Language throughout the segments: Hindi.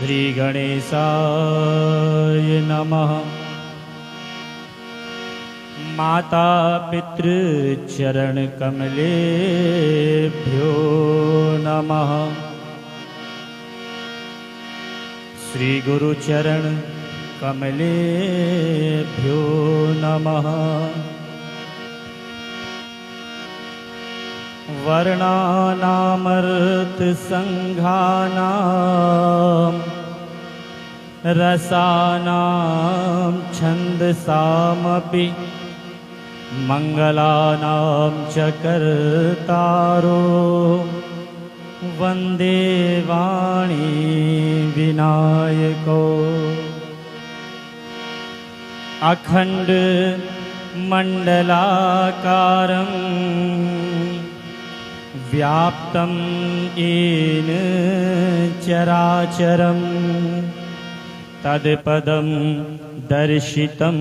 श्री गणेशाय नमः। माता पितृचरण कमलेभ्यो नमः। श्री गुरुचरण कमलेभ्यो नमः। वर्णानामर्थ संघानां रसानां छन्दसामपि मंगलानां च कर्तारो वन्दे वाणी विनायको। अखंड मंडलाकारं व्याप्तं येन चराचरं तत्पदं दर्शितं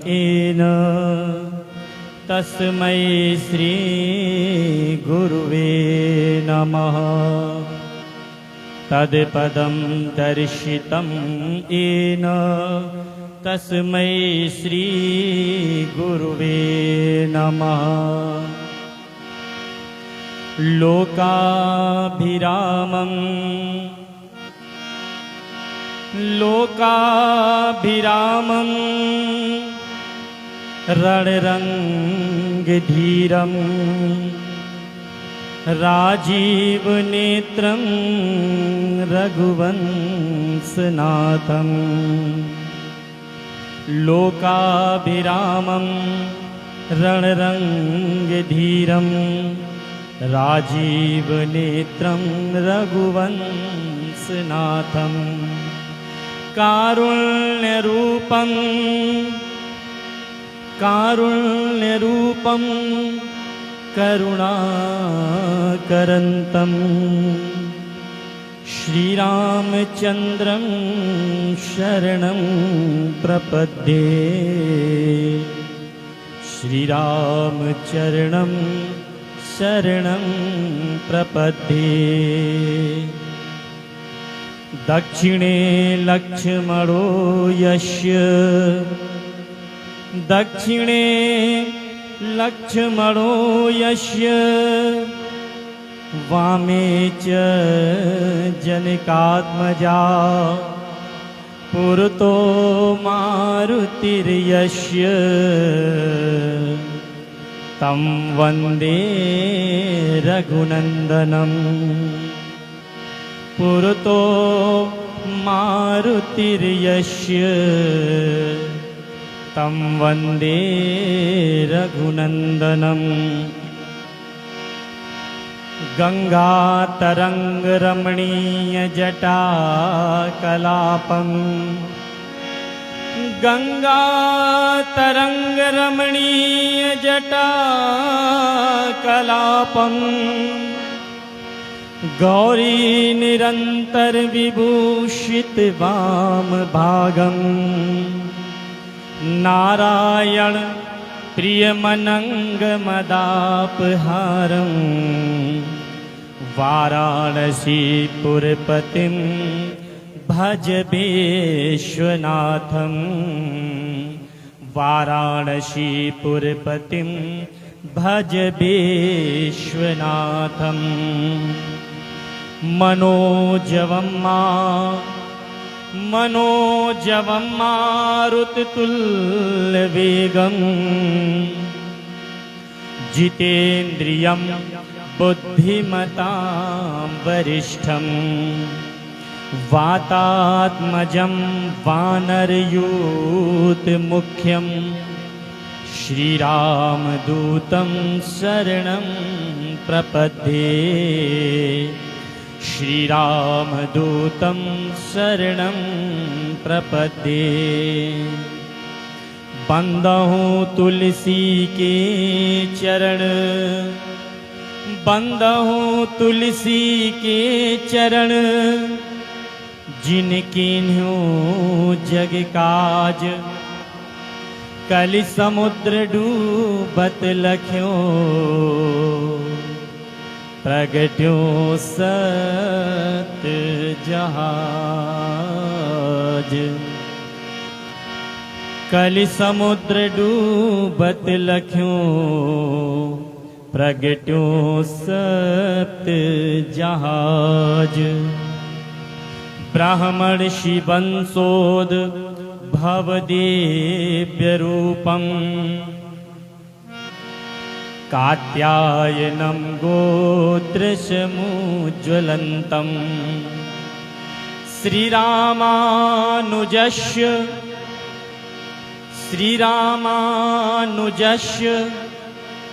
येन तस्मै श्री गुरुवे नमः। तत्पदं दर्शितं येन तस्मै श्री गुरुवे नमः। लोकाभिरामं रणरङ्गधीरं राजीवनेत्रं रघुवंशनाथं। लोकाभिरामं रणरङ्गधीरं राजीवनेत्रं रघुवंशनाथं। कारुण्यरूपं करुणाकरन्तं श्रीरामचन्द्रं शरणं प्रपद्ये। श्रीरामचरणं शरणं प्रपद्ये। दक्षिणे लक्ष्मणो यस्य वामे च जनकात्मजा पुरतो मारुतिर्यस्य तं वन्दे रघुनन्दनं। पुरतो मारुतिर्यस्य तं वन्दे रघुनन्दनं। गङ्गातरङ्गरमणीयजटाकलापं गङ्गातरङ्गरमणीयजटाकलापं गौरी निरन्तर विभूषित वामभागं। नारायण प्रियमनङ्गमदापहारं वाराणसीपुरपतिं भज विश्वनाथं। वाराणसीपुरपतिं भज विश्वनाथं। मनोजवं मारुततुल्यवेगं जितेन्द्रियं बुद्धिमतां वरिष्ठं। वातात्मजं वानरयूथमुख्यं श्रीरामदूतं शरणं प्रपद्ये। श्रीरामदूतं शरणं प्रपद्ये। बंदहूँ तुलसी के चरण, बंदहूँ तुलसी के चरण, जिनकिन्हु जग काज कलि समुद्र डूबत लख्यो प्रगट्यो सत जहाज। जहाज। कलि समुद्र डूबत लख्यों, प्रगट्यों सप्त जहाज। ब्राह्मण शिवंसोद भवदेव्य रूपम्, कात्यायनं गोत्रसमुज्ज्वलन्तम्। श्रीरामानुजस्य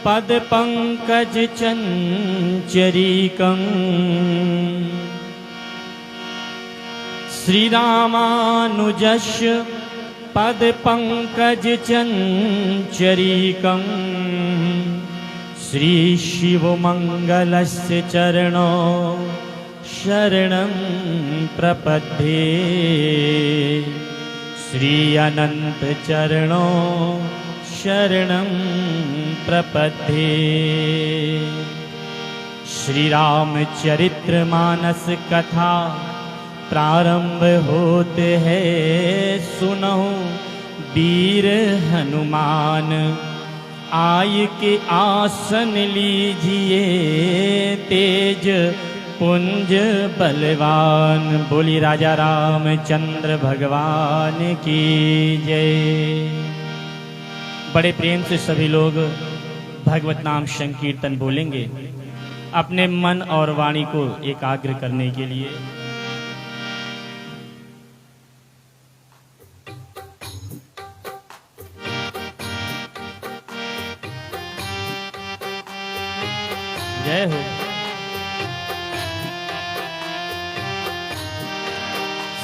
पदपङ्कजचञ्चरीकम्। श्रीरामानुजस्य पदपङ्कजचञ्चरीकम्। श्रीशिवमङ्गलस्य चरणौ शरणं प्रपद्ये। श्री अनंत चरणों शरणं प्रपद्ये। श्री रामचरितमानस कथा प्रारंभ होते है, सुनो वीर हनुमान आय के आसन लीजिए। तेज पुंज बलवान, बोली राजा रामचंद्र भगवान की जय। बड़े प्रेम से सभी लोग भगवत नाम संकीर्तन बोलेंगे अपने मन और वाणी को एकाग्र करने के लिए। जय हो।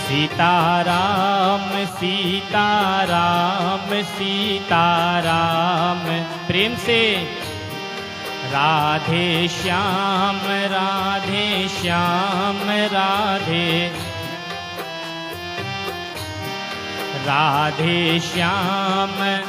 सीताराम सीताराम सीताराम, प्रेम से। राधे श्याम राधे श्याम राधे राधे श्याम।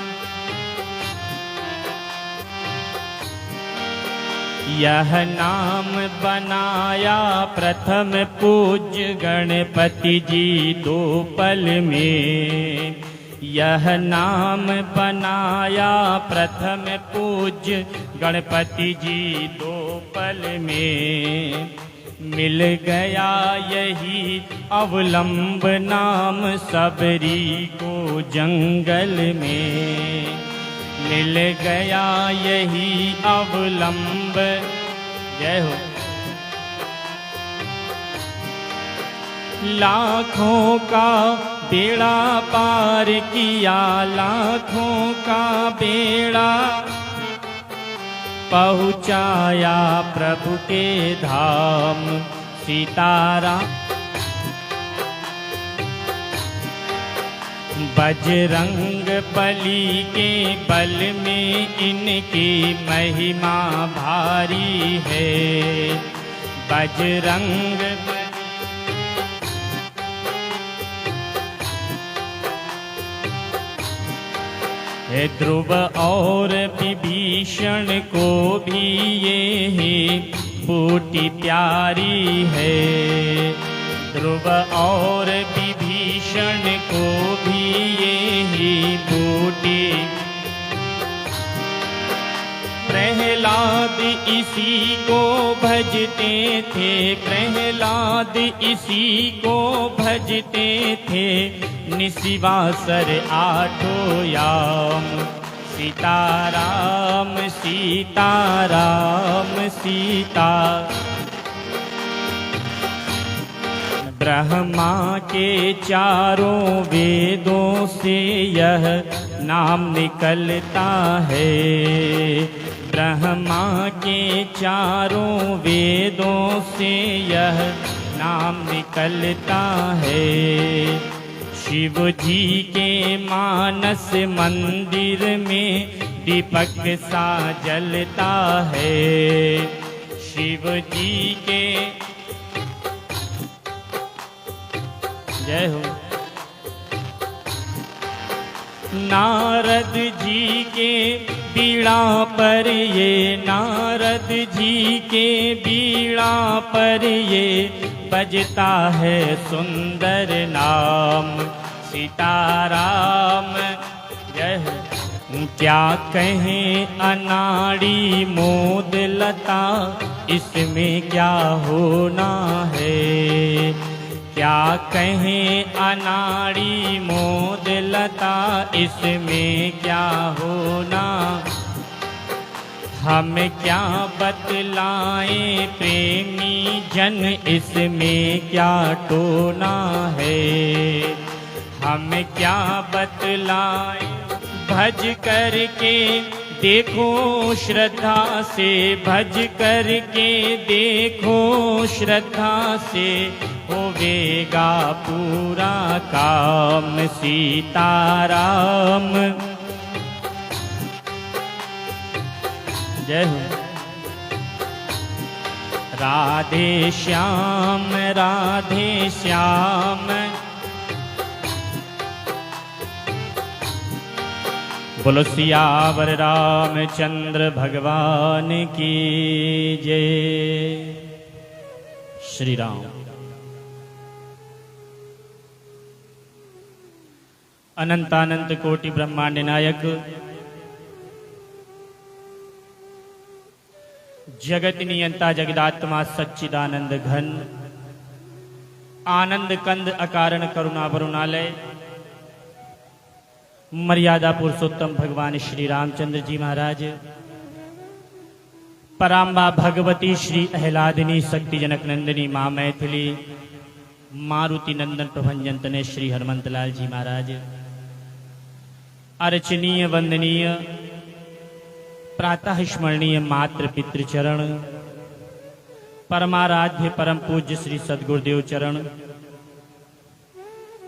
यह नाम बनाया प्रथम पूज्य गणपति जी दो पल में। यह नाम बनाया प्रथम पूज्य गणपति जी दो पल में। मिल गया यही अवलंब नाम सबरी को जंगल में। मिल गया यही अवलंब। जय हो। लाखों का बेड़ा पार किया, लाखों का बेड़ा पहुँचाया प्रभु के धाम। सीताराम बजरंग बली के बल में इनकी महिमा भारी है। बजरंग ध्रुव और विभीषण को भी ये बूटी प्यारी है। ध्रुव और विभीषण को भी यही बूटी। प्रहलाद इसी को भजते थे, प्रहलाद इसी को भजते थे। निशिवासर आठों याम। सीताराम सीताराम सीता। ब्रह्मा के चारों वेदों से यह नाम निकलता है। ब्रह्मा के चारों वेदों से यह नाम निकलता है। शिव जी के मानस मंदिर में दीपक सा जलता है। शिव जी के जय हो। नारद जी के बीड़ा पर ये, नारद जी के बीड़ा पर ये बजता है सुंदर नाम सीताराम जय हो। क्या कहें अनाड़ी मोद लता इसमें क्या होना है। क्या कहें अनाड़ी मोद लता इसमें क्या होना। हम क्या बतलाएं प्रेमी जन इसमें क्या टोना है। हम क्या बतलाएं भज करके देखो श्रद्धा से भज करके देखो श्रद्धा से होवेगा पूरा काम सीताराम जय हो। राधे श्याम बोलो सियावर रामचंद्र भगवान की जय। श्री राम। अनंतानंत कोटि ब्रह्मांड नायक जगत नियंता जगदात्मा सच्चिदानंद घन आनंद कंद अकारण करुणा वरुणालय मर्यादा पुरुषोत्तम भगवान श्री रामचंद्र जी महाराज पराम्बा भगवती श्री अहलादिनी शक्ति जनक नंदिनी माँ मैथिली मारुति नंदन प्रभंजन तने श्री हनुमंतलाल जी महाराज अर्चनीय वंदनीय प्रातः स्मरणीय मात्र पितृचरण परमाराध्य परम पूज्य श्री सद्गुरुदेव चरण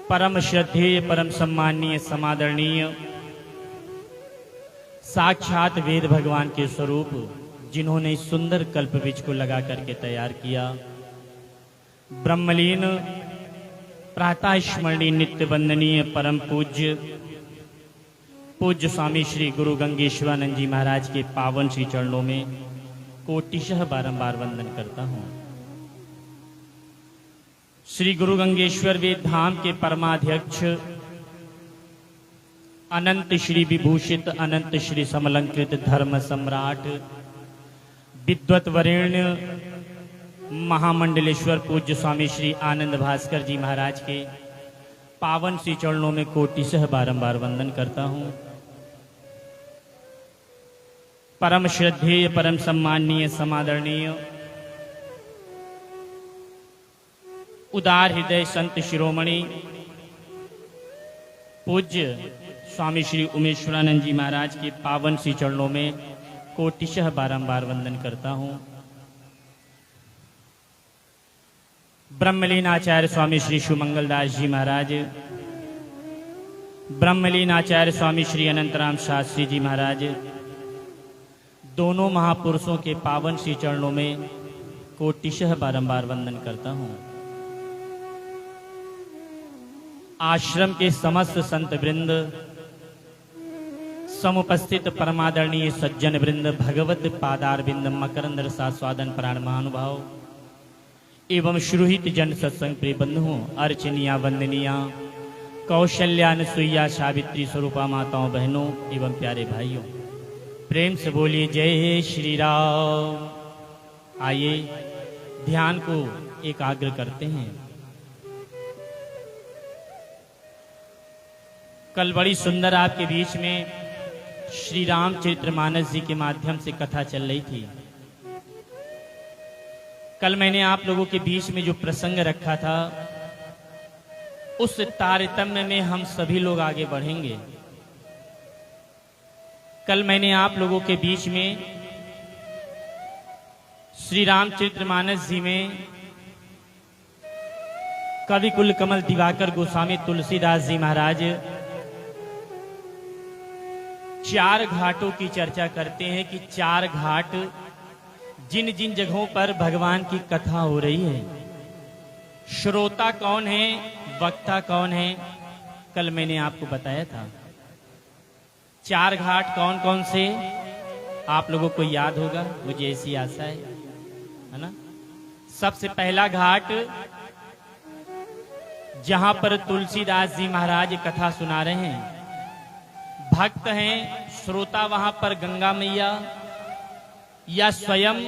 परम श्रद्धेय परम सम्माननीय समादरणीय साक्षात वेद भगवान के स्वरूप जिन्होंने इस सुंदर कल्प वृक्ष को लगा करके तैयार किया। ब्रह्मलीन प्रातः स्मरणीय नित्य वंदनीय परम पूज्य स्वामी श्री गुरु गंगेश्वरानंद जी महाराज के पावन श्री चरणों में कोटिशः बारंबार वंदन करता हूँ। श्री गुरु गंगेश्वर वेद धाम के परमाध्यक्ष अनंत श्री विभूषित अनंत श्री समलंकृत धर्म सम्राट विद्वत वरेण्य महामंडलेश्वर पूज्य स्वामी श्री आनंद भास्कर जी महाराज के पावन श्री चरणों में कोटिशः बारंबार वंदन करता हूँ। परम श्रद्धेय परम सम्माननीय समादरणीय उदार हृदय संत शिरोमणि पूज्य स्वामी श्री उमेश्वरानंद जी महाराज के पावन श्री चरणों में कोटिशः बारंबार वंदन करता हूँ। ब्रह्मलीन आचार्य स्वामी श्री सुमंगलदास जी महाराज ब्रह्मलीन आचार्य स्वामी श्री अनंतराम शास्त्री जी महाराज दोनों महापुरुषों के पावन श्री चरणों में कोटिशः बारंबार वंदन करता हूँ। आश्रम के समस्त संत वृंद समुपस्थित परमादरणीय सज्जन वृंद भगवत पादार बिंद मकरंद रसास्वादन प्राण महानुभाव एवं श्रुहित जन सत्संग प्रिय बंधुओं अर्चनिया वंदनिया कौशल्यानुसुईया सावित्री स्वरूपा माताओं बहनों एवं प्यारे भाइयों प्रेम से बोलिए जय श्री राम। आइए ध्यान को एकाग्र करते हैं। कल बड़ी सुंदर आपके बीच में श्री रामचरितमानस जी के माध्यम से कथा चल रही थी। कल मैंने आप लोगों के बीच में जो प्रसंग रखा था उस तारतम्य में हम सभी लोग आगे बढ़ेंगे। कल मैंने आप लोगों के बीच में श्री रामचरितमानस जी में कवि कुल कमल दिवाकर गोस्वामी तुलसीदास जी महाराज 4 घाटों की चर्चा करते हैं कि 4 घाट जिन जिन जगहों पर भगवान की कथा हो रही है, श्रोता कौन है, वक्ता कौन है, कल मैंने आपको बताया था। 4 घाट कौन कौन से आप लोगों को याद होगा, मुझे ऐसी आशा है ना। सबसे पहला घाट जहां पर तुलसीदास जी महाराज कथा सुना रहे हैं, भक्त हैं, श्रोता वहां पर गंगा मैया या स्वयं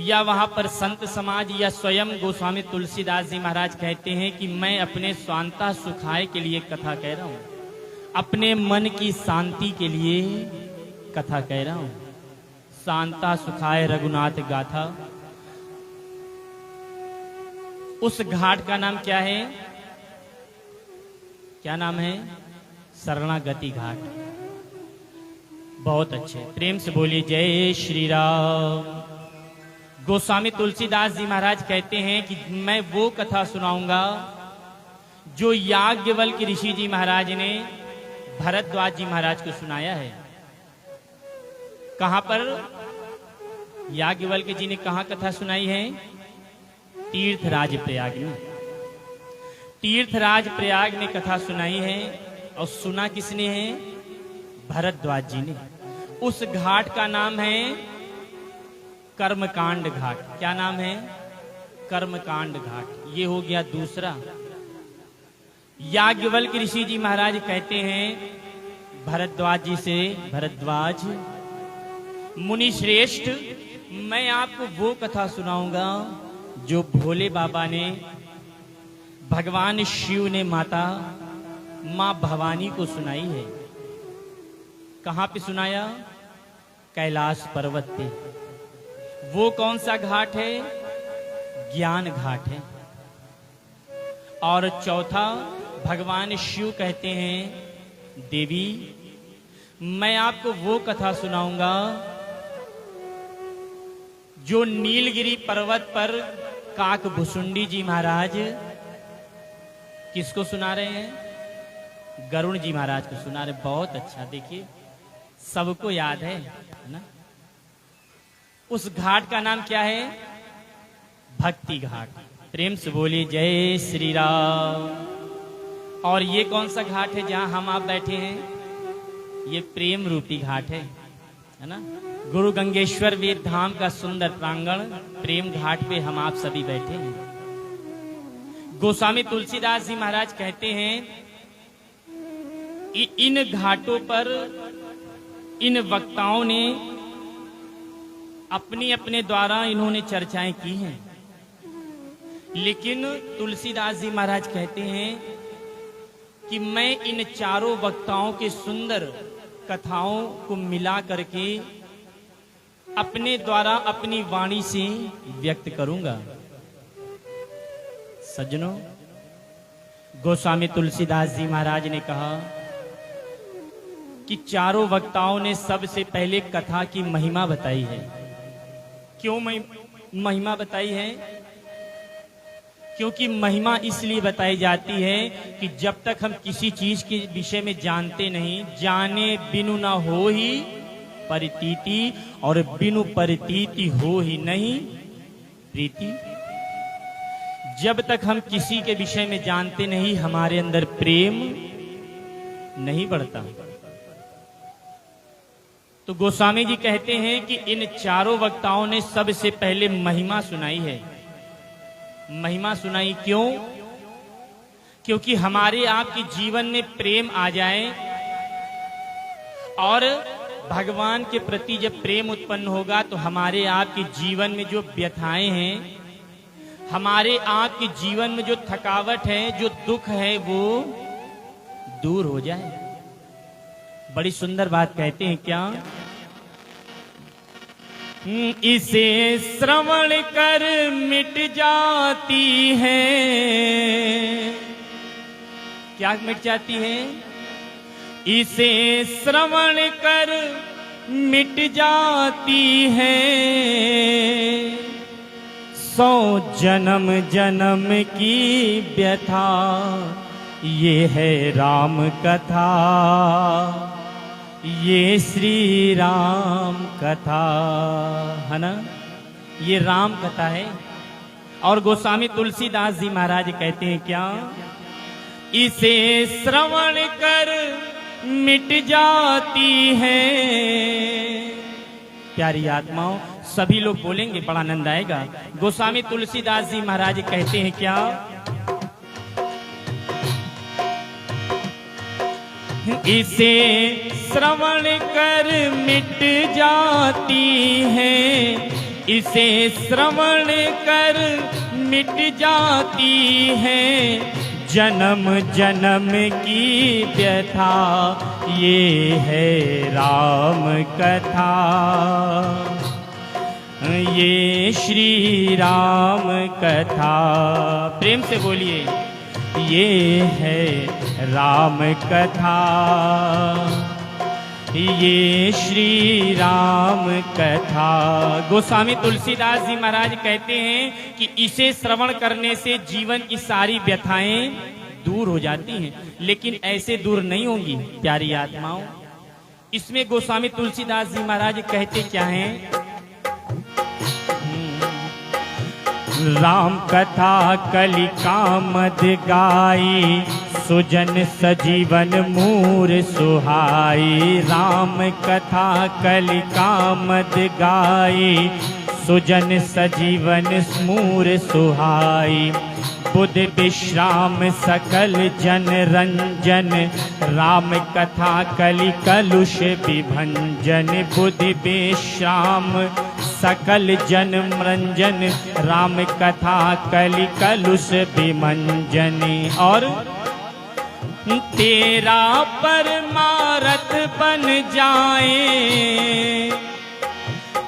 या वहां पर संत समाज या स्वयं गोस्वामी तुलसीदास जी महाराज कहते हैं कि मैं अपने स्वांता सुखाय के लिए कथा कह रहा हूं, अपने मन की शांति के लिए कथा कह रहा हूं। शांता सुखाय रघुनाथ गाथा। उस घाट का नाम क्या है? क्या नाम है? शरणागति घाट। बहुत अच्छे, प्रेम से बोलिए जय श्री राम। गोस्वामी तुलसीदास जी महाराज कहते हैं कि मैं वो कथा सुनाऊंगा जो याज्ञवल्क्य ऋषि जी महाराज ने भरद्वाज जी महाराज को सुनाया है। कहां पर याज्ञवल्क्य जी ने कहां कथा सुनाई है? तीर्थराज प्रयाग में। तीर्थराज प्रयाग में कथा सुनाई है और सुना किसने है? भरद्वाज जी ने। उस घाट का नाम है कर्मकांड घाट। क्या नाम है? कर्मकांड घाट। ये हो गया दूसरा। याज्ञवल्क्य ऋषि जी महाराज कहते हैं भरद्वाज जी से, भरद्वाज मुनि श्रेष्ठ, मैं आपको वो कथा सुनाऊंगा जो भोले बाबा ने, भगवान शिव ने माता मां भवानी को सुनाई है। कहां पे सुनाया? कैलाश पर्वत पे। वो कौन सा घाट है? ज्ञान घाट है। और चौथा, भगवान शिव कहते हैं देवी मैं आपको वो कथा सुनाऊंगा जो नीलगिरी पर्वत पर काकभुसुंडी जी महाराज किसको सुना रहे हैं? गरुण जी महाराज को सुना रहे। बहुत अच्छा, देखिए सबको याद है ना। उस घाट का नाम क्या है? भक्ति घाट। प्रेम से बोलिए जय श्री राम। और ये कौन सा घाट है जहां हम आप बैठे हैं? ये प्रेम रूपी घाट है ना। गुरु गंगेश्वर वेद धाम का सुंदर प्रांगण प्रेम घाट पे हम आप सभी बैठे हैं। गोस्वामी तुलसीदास जी महाराज कहते हैं इन घाटों पर इन वक्ताओं ने अपने अपने द्वारा इन्होंने चर्चाएं की हैं, लेकिन तुलसीदास जी महाराज कहते हैं कि मैं इन चारों वक्ताओं के सुंदर कथाओं को मिला करके अपने द्वारा अपनी वाणी से व्यक्त करूंगा। सज्जनों, गोस्वामी तुलसीदास जी महाराज ने कहा कि चारों वक्ताओं ने सबसे पहले कथा की महिमा बताई है। क्यों महिमा बताई है? क्योंकि महिमा इसलिए बताई जाती है कि जब तक हम किसी चीज के विषय में जानते नहीं, जाने बिनु ना हो ही परितीति, और बिनु परितीति हो ही नहीं प्रीति। जब तक हम किसी के विषय में जानते नहीं, हमारे अंदर प्रेम नहीं बढ़ता। तो गोस्वामी जी कहते हैं कि इन चारों वक्ताओं ने सबसे पहले महिमा सुनाई है। महिमा सुनाई क्यों? क्योंकि हमारे आपके जीवन में प्रेम आ जाए, और भगवान के प्रति जब प्रेम उत्पन्न होगा तो हमारे आपके जीवन में जो व्यथाएं हैं, हमारे आपके जीवन में जो थकावट है, जो दुख है, वो दूर हो जाए। बड़ी सुंदर बात कहते हैं क्या? इसे श्रवण कर मिट जाती है। क्या मिट जाती है? इसे श्रवण कर मिट जाती है। 100 जन्म जन्म की व्यथा, ये है राम कथा, ये श्री राम कथा है ना। ये राम कथा है। और गोस्वामी तुलसीदास जी महाराज कहते हैं क्या? इसे श्रवण कर मिट जाती है। प्यारी आत्माओं, सभी लोग बोलेंगे, बड़ा आनंद आएगा। गोस्वामी तुलसीदास जी महाराज कहते हैं क्या, इसे श्रवण कर मिट जाती है, इसे श्रवण कर मिट जाती है, जन्म जन्म की व्यथा, ये है राम कथा, ये श्री राम कथा। प्रेम से बोलिए, ये है राम कथा, ये श्री राम कथा। गोस्वामी तुलसीदास जी महाराज कहते हैं कि इसे श्रवण करने से जीवन की सारी व्यथाएं दूर हो जाती हैं, लेकिन ऐसे दूर नहीं होंगी प्यारी आत्माओं। इसमें गोस्वामी तुलसीदास जी महाराज कहते क्या हैं, राम कथा कलिका मद गाई, सुजन सजीवन मूर सुहाई। राम कथा कलिका मद गाई, सुजन सजीवन मूर सुहाई। बुध विश्राम सकल जन रंजन, राम कथा कलि कलुष विभंजन। बुध विश्राम सकल जन रंजन, राम कथा कलि कलुष विभंजन। और तेरा परमारथ बन जाए,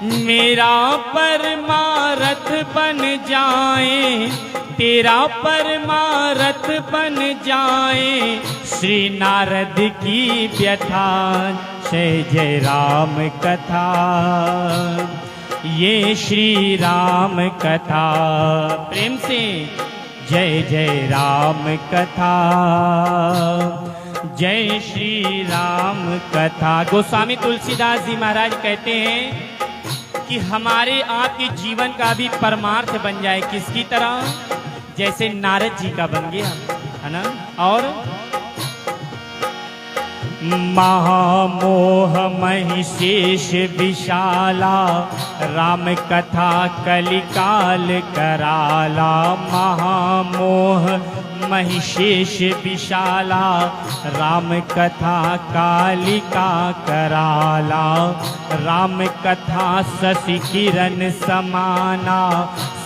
मेरा परमारथ बन जाए, तेरा परमारथ बन जाए। श्री नारद की व्यथा, जय जय राम कथा, ये श्री राम कथा। प्रेम से जय जय राम कथा, जय श्री राम कथा। गोस्वामी तुलसीदास जी महाराज कहते हैं कि हमारे आपके जीवन का भी परमार्थ बन जाए, किसकी तरह, जैसे नारद जी का बन गया है ना। और महामोह महिषेष विशाला, राम कथा कलिकाल कराला। महामोह महिषेष विशाला, राम कथा कालिका कराला। राम कथा शशि किरण समाना,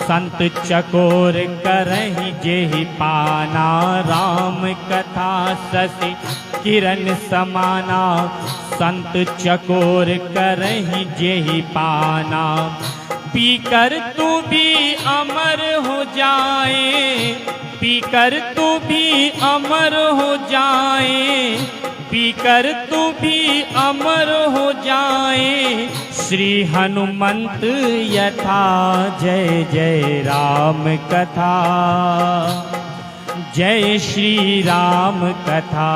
संत चकोर करहि जेहि पाना। राम कथा शशि किरण समाना, संत चकोर करहि जेहि पाना। पीकर तू भी अमर हो जाए, पीकर तू भी अमर हो जाए, पीकर तू भी अमर हो जाए। श्री हनुमंत यथा, जय जय राम कथा, जय श्री राम कथा,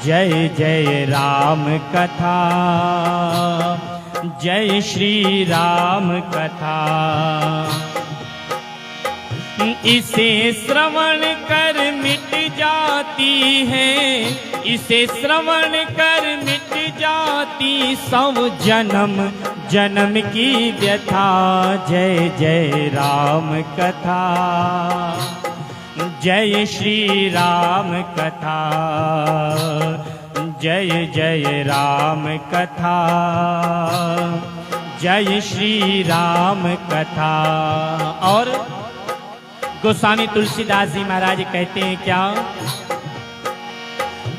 जय जय राम कथा, जय श्री राम कथा। इसे श्रवण कर मिट जाती है, इसे श्रवण कर मिट जाती सब जन्म जन्म की व्यथा। जय जय राम कथा, जय श्री राम कथा, जय जय राम कथा, जय श्री राम कथा। और गोस्वामी तुलसीदास जी महाराज कहते हैं क्या,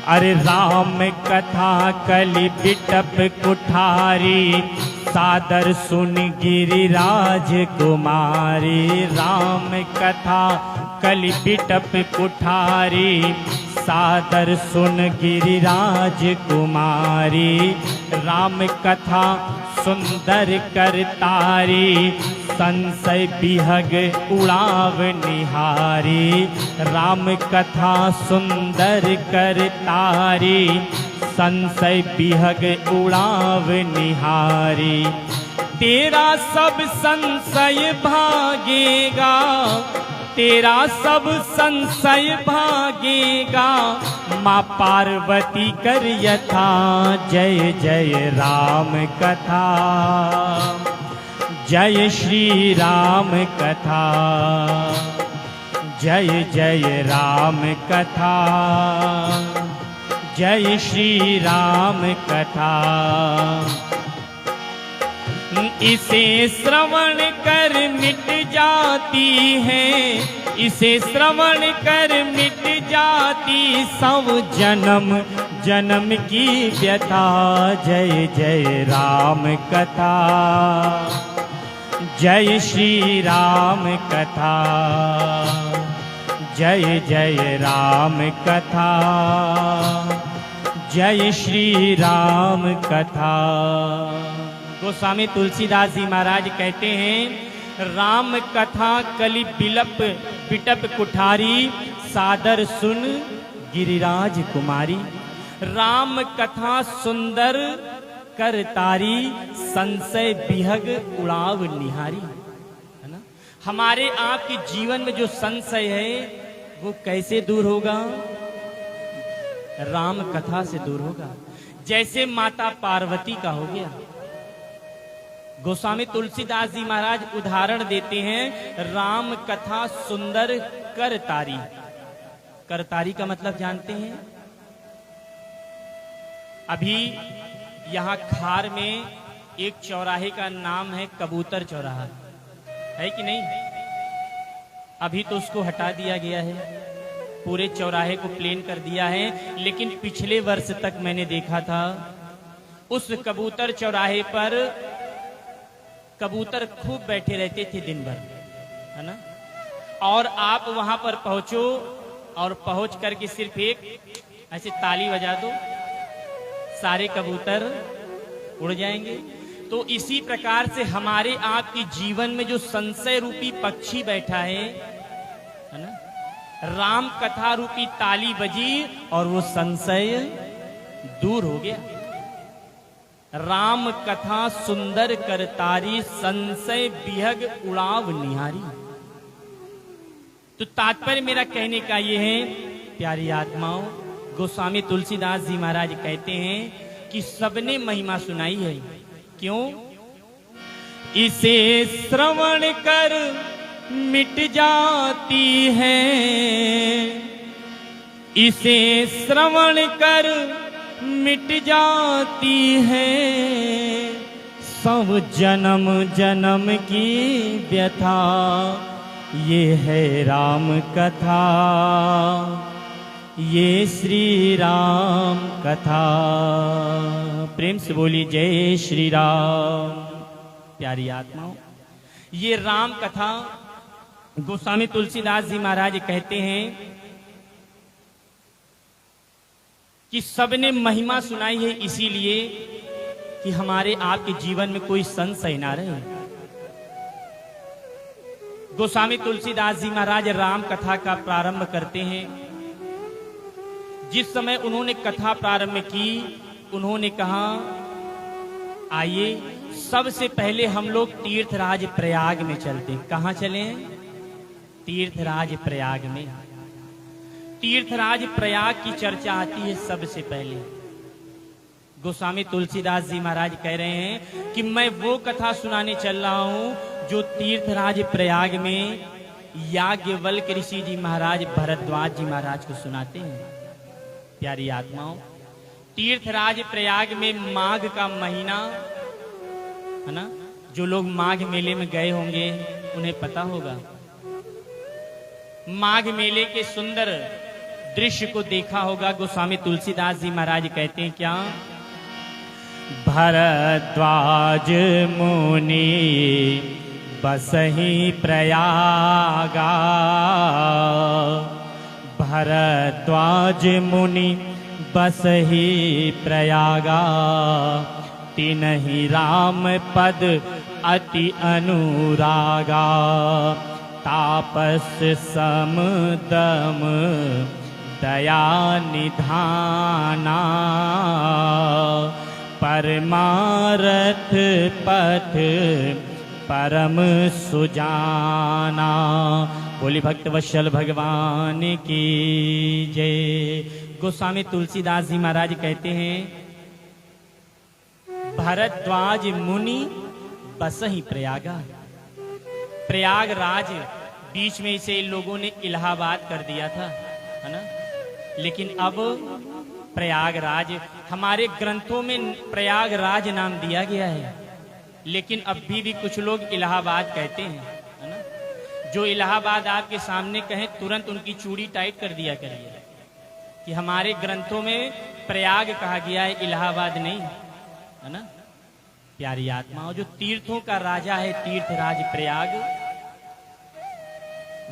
अरे राम कथा कलि बिटप कुठारी, सादर सुन गिरिराज कुमारी। राम कथा कलि बिटप कुठारी, सादर सुन गिरिराज कुमारी। राम कथा सुंदर करतारी, संशय बिहग उड़ाव निहारी। राम कथा सुंदर करतारी, संशय बिहग उड़ाव निहारी। तेरा सब संशय भागेगा, तेरा सब संशय भागेगा, माँ पार्वती कर यथा। जय जय राम कथा, जय श्री राम कथा, जय जय राम कथा, जय श्री राम कथा। इसे श्रवण कर मिट जाती है, इसे श्रवण कर मिट जाती सब जन्म जन्म की व्यथा। जय जय राम कथा, जय श्री राम कथा, जय जय राम कथा, जय श्री राम कथा। गोस्वामी तुलसीदास जी महाराज कहते हैं, राम कथा कलि बिलप बिटप कुठारी, सादर सुन गिरिराज कुमारी। राम कथा सुंदर कर तारी, संशय बिहग उड़ाव निहारी। है ना, हमारे आपके जीवन में जो संशय है वो कैसे दूर होगा? राम कथा से दूर होगा। जैसे माता पार्वती का हो गया। गोस्वामी तुलसीदास जी महाराज उदाहरण देते हैं, राम कथा सुंदर करतारी। करतारी का मतलब जानते हैं? अभी यहाँ खार में एक चौराहे का नाम है कबूतर चौराहा, है कि नहीं? अभी तो उसको हटा दिया गया है, पूरे चौराहे को प्लेन कर दिया है। लेकिन पिछले वर्ष तक मैंने देखा था उस कबूतर चौराहे पर कबूतर खूब बैठे रहते थे दिन भर, है ना। और आप वहां पर पहुंचो और पहुंच करके सिर्फ एक ऐसे ताली बजा दो, सारे कबूतर उड़ जाएंगे। तो इसी प्रकार से हमारे आपके जीवन में जो संशय रूपी पक्षी बैठा है ना, राम कथा रूपी ताली बजी और वो संशय दूर हो गया। राम कथा सुंदर करतारी, संशय बिहग उड़ाव निहारी। तो तात्पर्य मेरा कहने का ये है, प्यारी आत्माओं, गोस्वामी तुलसीदास जी महाराज कहते हैं कि सबने महिमा सुनाई है। क्यों? इसे श्रवण कर मिट जाती है, इसे श्रवण कर मिट जाती है सब जन्म जन्म की व्यथा। ये है राम कथा, ये श्री राम कथा। प्रेम से बोली जय श्री राम। प्यारी आत्माओं, ये राम कथा गोस्वामी तुलसीदास जी महाराज कहते हैं कि सबने महिमा सुनाई है, इसीलिए कि हमारे आपके जीवन में कोई संशय ना रहे। गोस्वामी तुलसीदास जी महाराज राम कथा का प्रारंभ करते हैं। जिस समय उन्होंने कथा प्रारंभ की, उन्होंने कहा, आइए सबसे पहले हम लोग तीर्थराज प्रयाग में चलते हैं। कहाँ चले? तीर्थराज प्रयाग में। तीर्थराज प्रयाग की चर्चा आती है सबसे पहले। गोस्वामी तुलसीदास जी महाराज कह रहे हैं कि मैं वो कथा सुनाने चल रहा हूं जो तीर्थराज प्रयाग में याज्ञवल्क्य ऋषि जी महाराज भरद्वाज जी महाराज को सुनाते हैं। प्यारी आत्माओं, तीर्थराज प्रयाग में माघ का महीना है ना, जो लोग माघ मेले में गए होंगे उन्हें पता होगा। माघ मेले के सुंदर दृश्य को देखा होगा। गोस्वामी तुलसीदास जी महाराज कहते हैं क्या? भरद्वाज मुनि बसहि प्रयागा, भरद्वाज मुनि बसहि प्रयागा, तिनहि राम पद अति अनुरागा, तापस समदम दया निधाना, परमारथ पथ परम सुजाना, बोली भक्त वत्सल भगवान की जय। गोस्वामी तुलसीदास जी महाराज कहते हैं, भरद्वाज मुनि बसहि प्रयागा। प्रयागराज बीच में इसे इन लोगों ने इलाहाबाद कर दिया था, है ना, लेकिन अब प्रयागराज, हमारे ग्रंथों में प्रयागराज नाम दिया गया है, लेकिन अब भी कुछ लोग इलाहाबाद कहते हैं, है ना। जो इलाहाबाद आपके सामने कहें तुरंत उनकी चूड़ी टाइट कर दिया करिए कि हमारे ग्रंथों में प्रयाग कहा गया है, इलाहाबाद नहीं, है ना। प्यारी आत्माओं, जो तीर्थों का राजा है, तीर्थराज प्रयाग,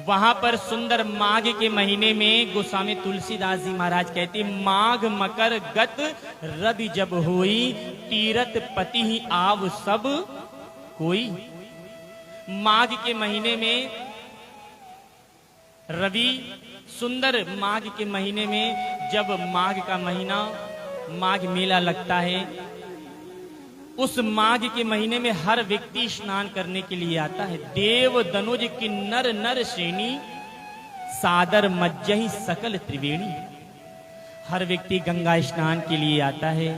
वहां पर सुंदर माघ के महीने में गोस्वामी तुलसीदास जी महाराज कहते, माघ मकर गत रवि जब होई, तीरथ पति ही आव सब कोई। माघ के महीने में रवि, सुंदर माघ के महीने में जब माघ का महीना, माघ मेला लगता है, उस माघ के महीने में हर व्यक्ति स्नान करने के लिए आता है। देव दनुज किन्नर नर श्रेणी, सादर मज्जहि सकल त्रिवेणी। हर व्यक्ति गंगा स्नान के लिए आता है।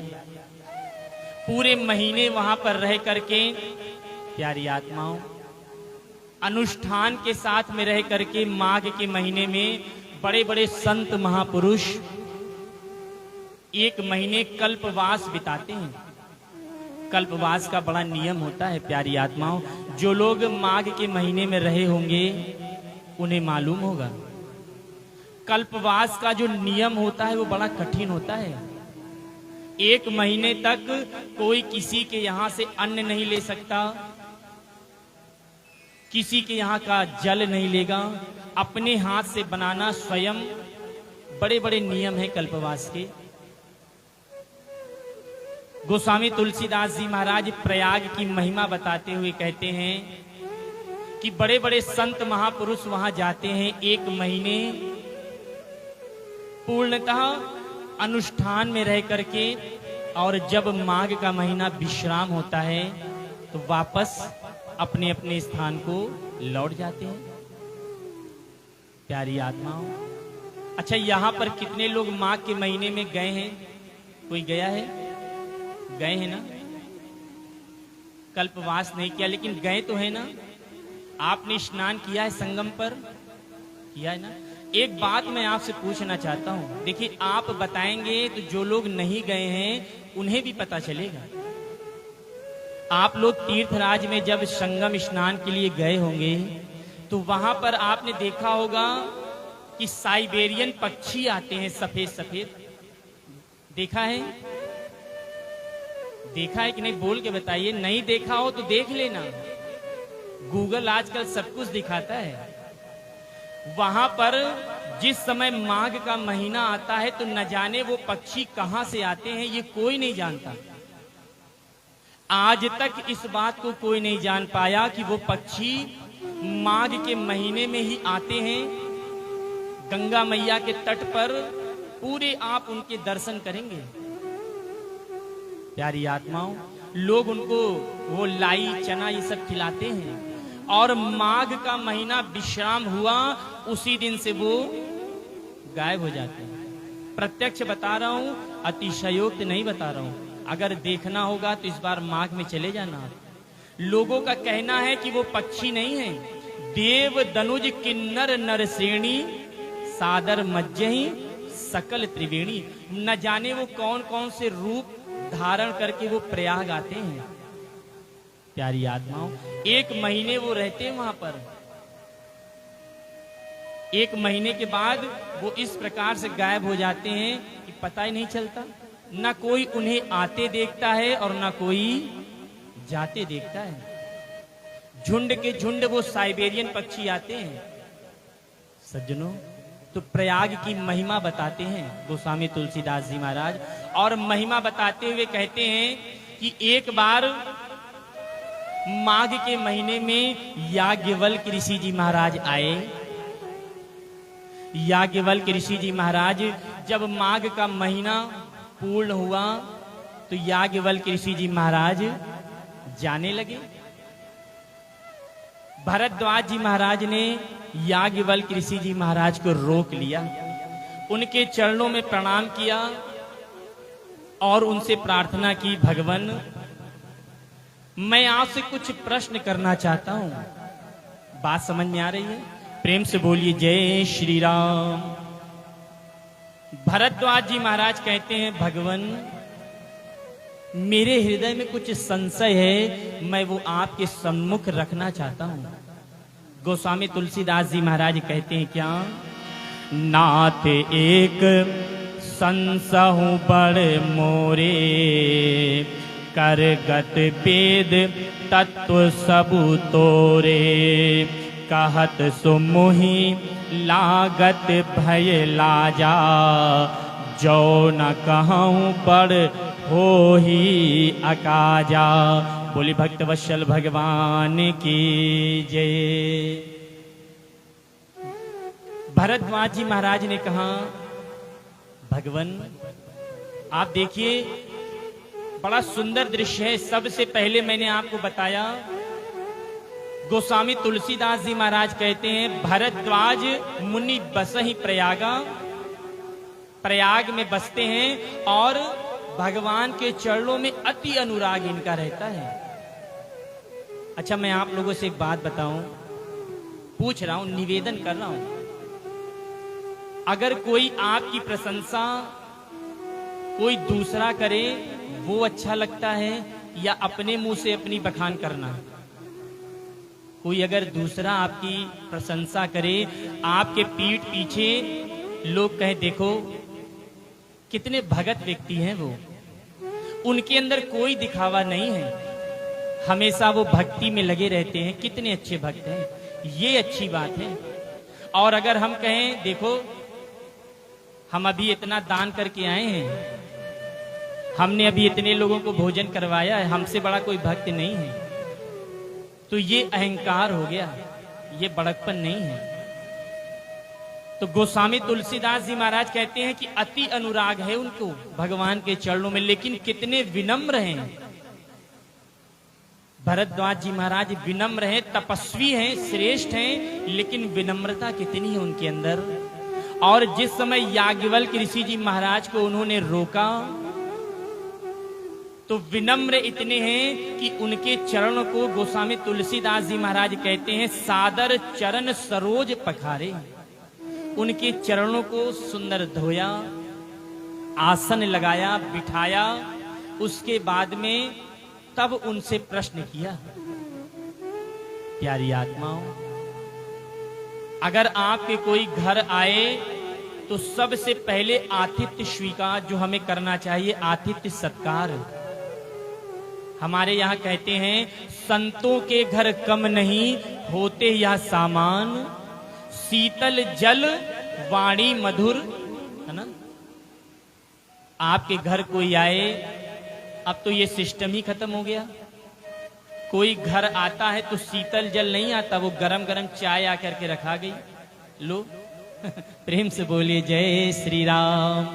पूरे महीने वहां पर रह करके, प्यारी आत्माओं, अनुष्ठान के साथ में रह करके माघ के महीने में बड़े बड़े संत महापुरुष एक महीने कल्पवास बिताते हैं। कल्पवास का बड़ा नियम होता है प्यारी आत्माओं। जो लोग माघ के महीने में रहे होंगे उन्हें मालूम होगा, कल्पवास का जो नियम होता है वो बड़ा कठिन होता है। एक महीने तक कोई किसी के यहां से अन्न नहीं ले सकता, किसी के यहां का जल नहीं लेगा, अपने हाथ से बनाना स्वयं। बड़े बड़े नियम है कल्पवास के। गोस्वामी तुलसीदास जी महाराज प्रयाग की महिमा बताते हुए कहते हैं कि बड़े बड़े संत महापुरुष वहां जाते हैं एक महीने पूर्णतः अनुष्ठान में रह करके, और जब माघ का महीना विश्राम होता है तो वापस अपने अपने स्थान को लौट जाते हैं। प्यारी आत्माओं, अच्छा, यहां पर कितने लोग माघ के महीने में गए हैं? कोई गया है? गए हैं ना? कल्पवास नहीं किया लेकिन गए तो है ना? आपने स्नान किया है संगम पर? किया है ना? एक बात मैं आपसे पूछना चाहता हूं, देखिए आप बताएंगे तो जो लोग नहीं गए हैं उन्हें भी पता चलेगा। आप लोग तीर्थराज में जब संगम स्नान के लिए गए होंगे तो वहां पर आपने देखा होगा कि साइबेरियन पक्षी आते हैं, सफेद सफेद। देखा है? देखा है कि नहीं? बोल के बताइए। नहीं देखा हो तो देख लेना, गूगल आजकल सब कुछ दिखाता है। वहां पर जिस समय माघ का महीना आता है तो न जाने वो पक्षी कहां से आते हैं, ये कोई नहीं जानता। आज तक इस बात को कोई नहीं जान पाया कि वो पक्षी माघ के महीने में ही आते हैं। गंगा मैया के तट पर पूरे आप उनके दर्शन करेंगे। प्यारी आत्माओं, लोग उनको वो लाई चना ये सब खिलाते हैं, और माघ का महीना विश्राम हुआ उसी दिन से वो गायब हो जाते हैं। प्रत्यक्ष बता रहा हूं, अतिशयोक्त नहीं बता रहा हूं। अगर देखना होगा तो इस बार माघ में चले जाना। लोगों का कहना है कि वो पक्षी नहीं है, देव दनुज किन्नर नर श्रेणी, सादर मज्जहि सकल त्रिवेणी। न जाने वो कौन कौन से रूप धारण करके वो प्रयाग आते हैं। प्यारी आत्माओं, एक महीने वो रहते हैं वहां पर। एक महीने के बाद वो इस प्रकार से गायब हो जाते हैं कि पता ही नहीं चलता। ना कोई उन्हें आते देखता है और ना कोई जाते देखता है। झुंड के झुंड वो साइबेरियन पक्षी आते हैं। सज्जनों, तो प्रयाग की महिमा बताते हैं गोस्वामी तुलसीदास जी महाराज, और महिमा बताते हुए कहते हैं कि एक बार माघ के महीने में याज्ञवल्क्य ऋषि जी महाराज आए। याज्ञवल्क्य ऋषि जी महाराज जब माघ का महीना पूर्ण हुआ तो याज्ञवल्क्य ऋषि जी महाराज जाने लगे। भरद्वाज जी महाराज ने याज्ञवल्क्य ऋषि जी महाराज को रोक लिया, उनके चरणों में प्रणाम किया और उनसे प्रार्थना की, भगवान मैं आपसे कुछ प्रश्न करना चाहता हूं, बात समझ में आ रही है? प्रेम से बोलिए जय श्री राम। भरद्वाज जी महाराज कहते हैं, भगवान मेरे हृदय में कुछ संशय है, मैं वो आपके सम्मुख रखना चाहता हूं। गोस्वामी तुलसीदास जी महाराज कहते हैं, क्या? नाथ एक संसहु बड़ मोरे, करगत वेद तत्व सबु तोरे, कहत सुमुहि लागत भय लाजा, जो न कहूँ बड़ हो ही अकाजा। बोली भक्त वत्सल भगवान की जय। भरद्वाज जी महाराज ने कहा, भगवान आप देखिए बड़ा सुंदर दृश्य है। सबसे पहले मैंने आपको बताया, गोस्वामी तुलसीदास जी महाराज कहते हैं, भरद्वाज मुनि बसहि प्रयागा, प्रयाग में बसते हैं और भगवान के चरणों में अति अनुराग इनका रहता है। अच्छा, मैं आप लोगों से एक बात बताऊं, पूछ रहा हूं, निवेदन कर रहा हूं, अगर कोई आपकी प्रशंसा कोई दूसरा करे वो अच्छा लगता है या अपने मुंह से अपनी बखान करना? कोई अगर दूसरा आपकी प्रशंसा करे, आपके पीठ पीछे लोग कहें देखो कितने भगत व्यक्ति हैं वो, उनके अंदर कोई दिखावा नहीं है, हमेशा वो भक्ति में लगे रहते हैं, कितने अच्छे भक्त हैं, ये अच्छी बात है। और अगर हम कहें देखो हम अभी इतना दान करके आए हैं, हमने अभी इतने लोगों को भोजन करवाया है, हमसे बड़ा कोई भक्त नहीं है, तो ये अहंकार हो गया, ये बड़कपन नहीं है। तो गोस्वामी तुलसीदास जी महाराज कहते हैं कि अति अनुराग है उनको भगवान के चरणों में, लेकिन कितने विनम्र हैं। भरद्वाज जी महाराज विनम्र हैं, तपस्वी हैं, श्रेष्ठ हैं, लेकिन विनम्रता कितनी है उनके अंदर। और जिस समय याज्ञवल्क्य ऋषि जी महाराज को उन्होंने रोका तो विनम्र इतने हैं कि उनके चरण को गोस्वामी तुलसीदास जी महाराज कहते हैं, सादर चरण सरोज पखारे, उनके चरणों को सुंदर धोया, आसन लगाया, बिठाया, उसके बाद में तब उनसे प्रश्न किया। प्यारी आत्माओं, अगर आपके कोई घर आए तो सबसे पहले आतिथ्य स्वीकार जो हमें करना चाहिए, आतिथ्य सत्कार। हमारे यहाँ कहते हैं, संतों के घर कम नहीं होते यह सामान, शीतल जल वाणी मधुर, है ना। आपके घर कोई आए, अब तो ये सिस्टम ही खत्म हो गया, कोई घर आता है तो शीतल जल नहीं आता, वो गरम गरम चाय आकर के रखा गई, लो प्रेम से बोलिए जय श्री राम।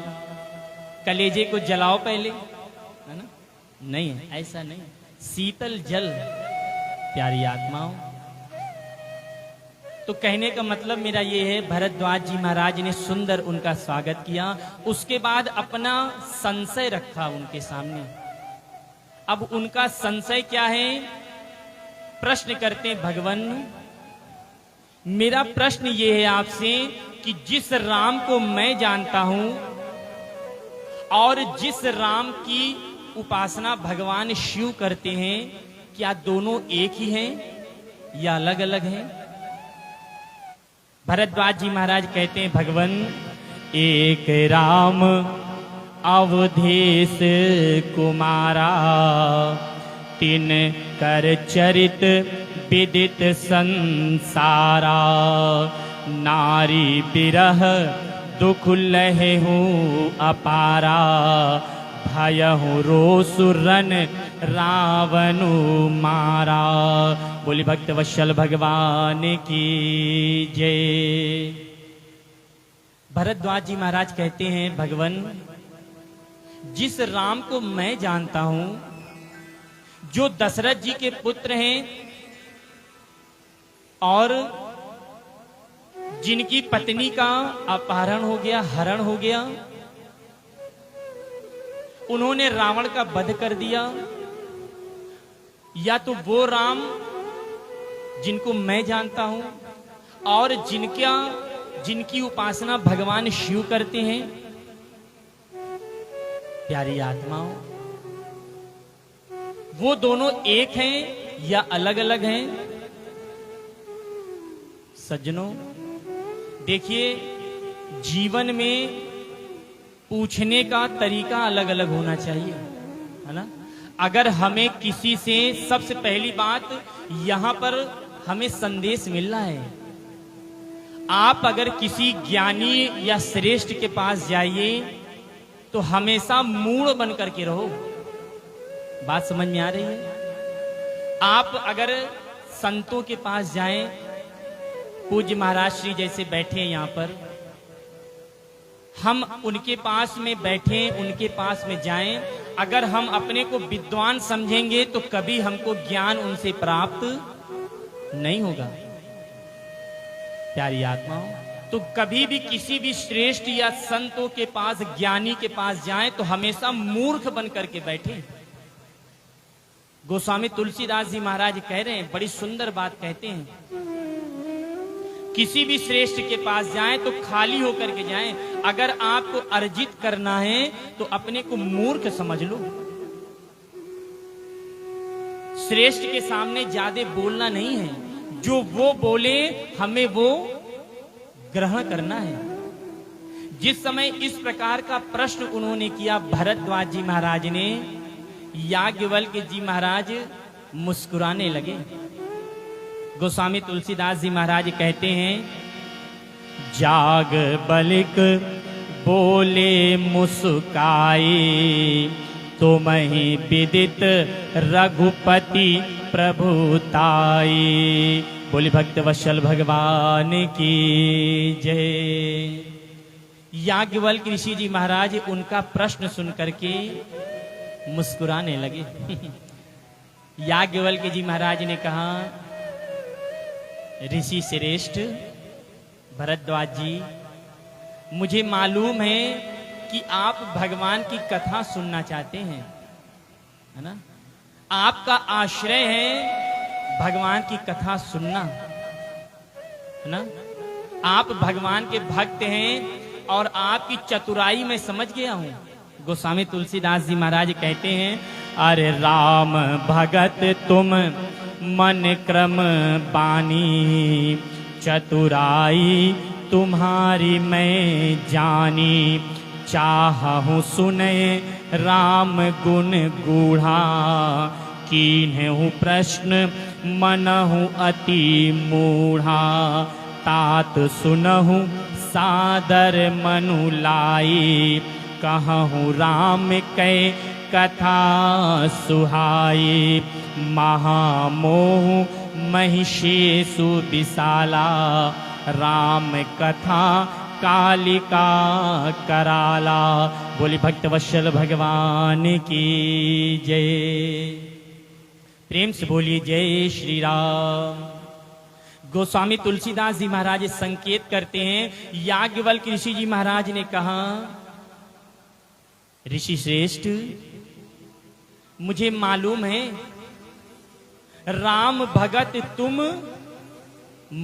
कलेजे को जलाओ पहले, है ना, नहीं है, ऐसा नहीं, शीतल जल। प्यारी आत्माओं, तो कहने का मतलब मेरा ये है, भरद्वाज जी महाराज ने सुंदर उनका स्वागत किया, उसके बाद अपना संशय रखा उनके सामने। अब उनका संशय क्या है? प्रश्न करते हैं, भगवान मेरा प्रश्न ये है आपसे कि जिस राम को मैं जानता हूं और जिस राम की उपासना भगवान शिव करते हैं, क्या दोनों एक ही हैं या अलग अलग हैं? भरद्वाज जी महाराज कहते हैं, भगवान एक राम अवधेश कुमारा, तिन कर चरित विदित संसारा, नारी बिरह दुख लहेहु अपारा, भयहु रोसुरन रावणु मारा। बोली भक्त वत्सल भगवान की जय। भरद्वाज जी महाराज कहते हैं, भगवान जिस राम को मैं जानता हूं, जो दशरथ जी के पुत्र हैं, और जिनकी पत्नी का अपहरण हो गया, हरण हो गया, उन्होंने रावण का वध कर दिया, या तो वो राम जिनको मैं जानता हूं और जिनकी उपासना भगवान शिव करते हैं। प्यारी आत्माओं, वो दोनों एक हैं या अलग अलग हैं? सज्जनों, देखिए, जीवन में पूछने का तरीका अलग अलग होना चाहिए, है ना। अगर हमें किसी से, सबसे पहली बात यहां पर हमें संदेश मिल रहा है, आप अगर किसी ज्ञानी या श्रेष्ठ के पास जाइए तो हमेशा मूढ़ बन करके रहो। बात समझ में आ रही है? आप अगर संतों के पास जाएं, पूज्य महाराज श्री जैसे बैठे हैं यहां पर, हम उनके पास में बैठे, उनके पास में जाएं, अगर हम अपने को विद्वान समझेंगे तो कभी हमको ज्ञान उनसे प्राप्त नहीं होगा। प्यारी आत्माओं, तो कभी भी किसी भी श्रेष्ठ या संतों के पास, ज्ञानी के पास जाएं तो हमेशा मूर्ख बन करके बैठे। गोस्वामी तुलसीदास जी महाराज कह रहे हैं, बड़ी सुंदर बात कहते हैं, किसी भी श्रेष्ठ के पास जाएं तो खाली होकर के जाएं। अगर आपको अर्जित करना है तो अपने को मूर्ख समझ लो। श्रेष्ठ के सामने ज्यादा बोलना नहीं है, जो वो बोले हमें वो ग्रहण करना है। जिस समय इस प्रकार का प्रश्न उन्होंने किया भरद्वाज जी महाराज ने, याज्ञवल्क्य जी महाराज मुस्कुराने लगे। गोस्वामी तुलसीदास जी महाराज कहते हैं, याज्ञवल्क बोले मुस्काए, तुमहि विदित रघुपति प्रभुताई। बोले भक्त वत्सल भगवान की जय। याज्ञवल्क्य ऋषि जी महाराज उनका प्रश्न सुन करके मुस्कुराने लगे। याज्ञवल्क्य जी महाराज ने कहा, ऋषि श्रेष्ठ भरद्वाज जी, मुझे मालूम है कि आप भगवान की कथा सुनना चाहते हैं, है ना। आपका आश्रय है भगवान की कथा सुनना, है ना। आप भगवान के भक्त हैं और आपकी चतुराई मैं समझ गया हूं। गोस्वामी तुलसीदास जी महाराज कहते हैं, अरे राम भगत तुम मन क्रम बानी, चतुराई तुम्हारी मैं जानी। चाहूं सुने राम गुण गूढ़ा, कीन्हु प्रश्न मनहु अति मूढ़ा। तात सुनहु सादर मनु लाई, कहूँ राम कै कथा सुहाई। महामोह महिषेषु विशाला, राम कथा कालिका कराला। बोली भक्त वत्सल भगवान की जय। प्रेम से बोलिए जय श्री राम। गोस्वामी तुलसीदास जी महाराज संकेत करते हैं, याज्ञवल्क्य ऋषि जी महाराज ने कहा, ऋषि श्रेष्ठ, मुझे मालूम है राम भगत तुम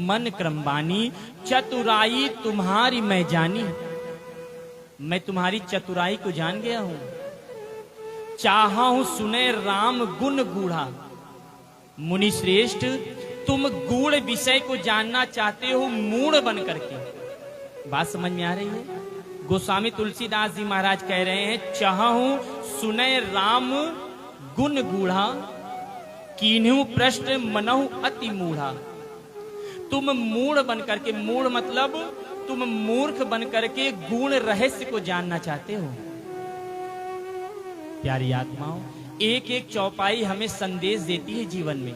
मन क्रमबानी, चतुराई तुम्हारी मैं जानी। मैं तुम्हारी चतुराई को जान गया हूं। चाहा हूं सुने राम गुण गूढ़ा। मुनि श्रेष्ठ, तुम गूढ़ विषय को जानना चाहते हो मूढ़ बन करके। बात समझ में आ रही है? गोस्वामी तुलसीदास जी महाराज कह रहे हैं, चाहूं सुने राम गुण गूढ़ा, कीन्हु प्रश्न मनहु अति मूढ़ा। तुम मूढ़ बन करके, मूढ़ मतलब तुम मूर्ख बन करके गुण रहस्य को जानना चाहते हो। प्यारी आत्माओं, एक एक चौपाई हमें संदेश देती है जीवन में।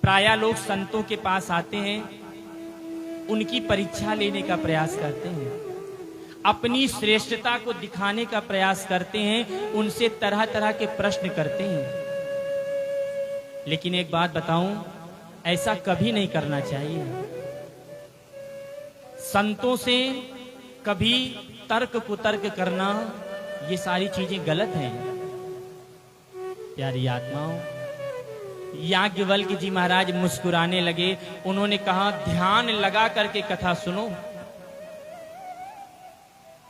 प्रायः लोग संतों के पास आते हैं, उनकी परीक्षा लेने का प्रयास करते हैं, अपनी श्रेष्ठता को दिखाने का प्रयास करते हैं, उनसे तरह तरह के प्रश्न करते हैं। लेकिन एक बात बताऊं, ऐसा कभी नहीं करना चाहिए। संतों से कभी तर्क कुतर्क करना, ये सारी चीजें गलत हैं। प्यारी आत्माओं, याज्ञवल्क्य जी महाराज मुस्कुराने लगे। उन्होंने कहा, ध्यान लगा करके कथा सुनो।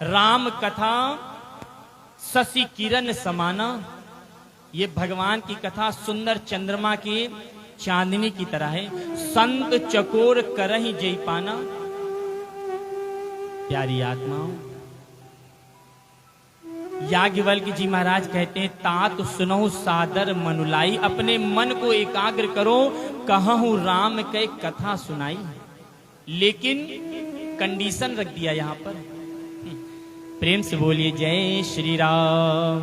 राम कथा शशि किरण समाना, ये भगवान की कथा सुंदर चंद्रमा के चांदनी की तरह है। संत चकोर करहि जय पाना। प्यारी आत्माओं, याज्ञवल्क्य जी महाराज कहते हैं, तात सुनहु सादर मनुलाई। अपने मन को एकाग्र करो, कहूं राम के कथा सुनाई। लेकिन कंडीशन रख दिया यहां पर। प्रेम से बोलिए जय श्री राम।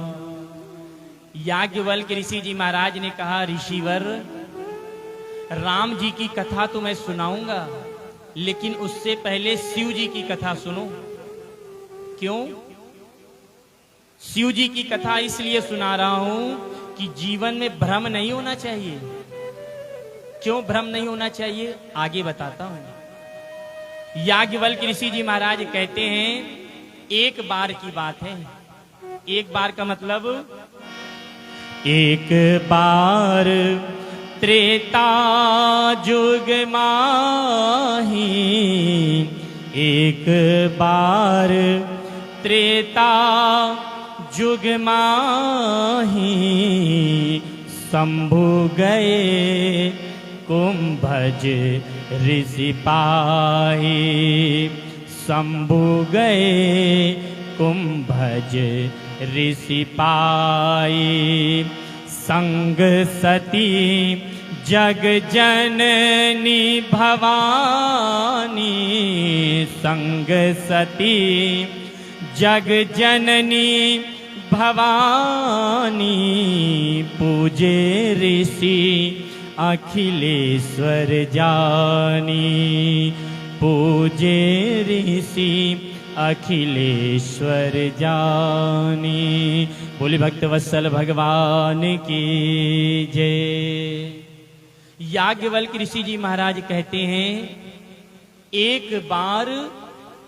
याज्ञवल्क्य ऋषि जी महाराज ने कहा, ऋषिवर, राम जी की कथा तो मैं सुनाऊंगा, लेकिन उससे पहले शिव जी की कथा सुनो। क्यों? शिव जी की कथा इसलिए सुना रहा हूं कि जीवन में भ्रम नहीं होना चाहिए। क्यों भ्रम नहीं होना चाहिए, आगे बताता हूं। याज्ञवल्क्य ऋषि जी महाराज कहते हैं, एक बार की बात है। एक बार का मतलब, एक बार त्रेता जुग माही, एक बार त्रेता जुग माही, शंभु गए कुंभज ऋषि पाही। शंभु गए कुंभज ऋषि पाई। संग सती जग जननी भवानी। संग सती जग जननी भवानी। पूजे ऋषि अखिलेश्वर जानी। पूजे ऋषि अखिलेश्वर जानी। बोले भक्त वत्सल भगवान की जय। याज्ञवल्क्य ऋषि जी महाराज कहते हैं, एक बार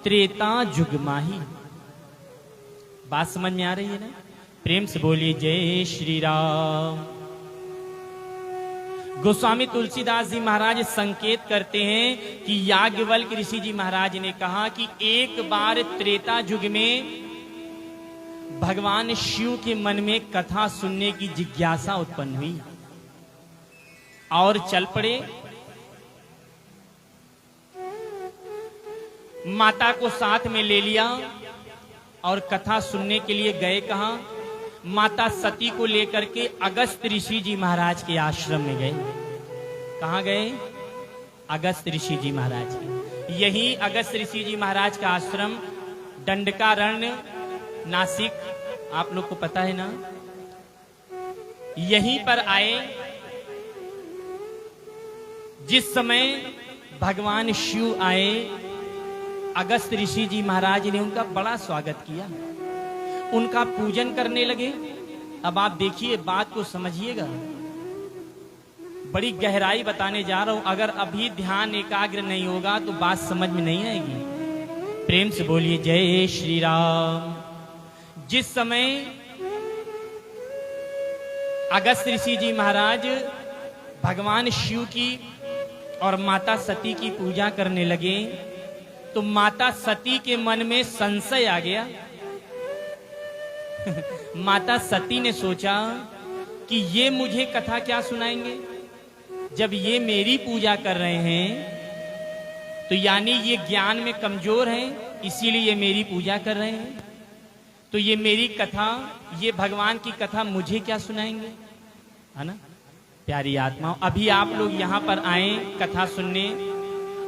त्रेता जुग माही। बात समझ में आ रही है ना? प्रेम से बोलिए जय श्री राम। गोस्वामी तुलसीदास जी महाराज संकेत करते हैं कि याज्ञवल्क्य ऋषि जी महाराज ने कहा कि एक बार त्रेता युग में भगवान शिव के मन में कथा सुनने की जिज्ञासा उत्पन्न हुई और चल पड़े। माता को साथ में ले लिया और कथा सुनने के लिए गए। कहां? माता सती को लेकर के अगस्त ऋषि जी महाराज के आश्रम में गए। कहां गए? अगस्त ऋषि जी महाराज के। यही अगस्त ऋषि जी महाराज का आश्रम दंडकारण्य, नासिक, आप लोग को पता है ना। यहीं पर आए जिस समय भगवान शिव आए। अगस्त ऋषि जी महाराज ने उनका बड़ा स्वागत किया, उनका पूजन करने लगे। अब आप देखिए, बात को समझिएगा, बड़ी गहराई बताने जा रहा हूं। अगर अभी ध्यान एकाग्र नहीं होगा तो बात समझ में नहीं आएगी। प्रेम से बोलिए जय श्री राम। जिस समय अगस्त ऋषि जी महाराज भगवान शिव की और माता सती की पूजा करने लगे तो माता सती के मन में संशय आ गया। माता सती ने सोचा कि ये मुझे कथा क्या सुनाएंगे, जब ये मेरी पूजा कर रहे हैं तो यानी ये ज्ञान में कमजोर हैं, इसीलिए ये मेरी पूजा कर रहे हैं। तो ये मेरी कथा, ये भगवान की कथा मुझे क्या सुनाएंगे, है ना। प्यारी आत्माओं, अभी आप लोग यहाँ पर आए कथा सुनने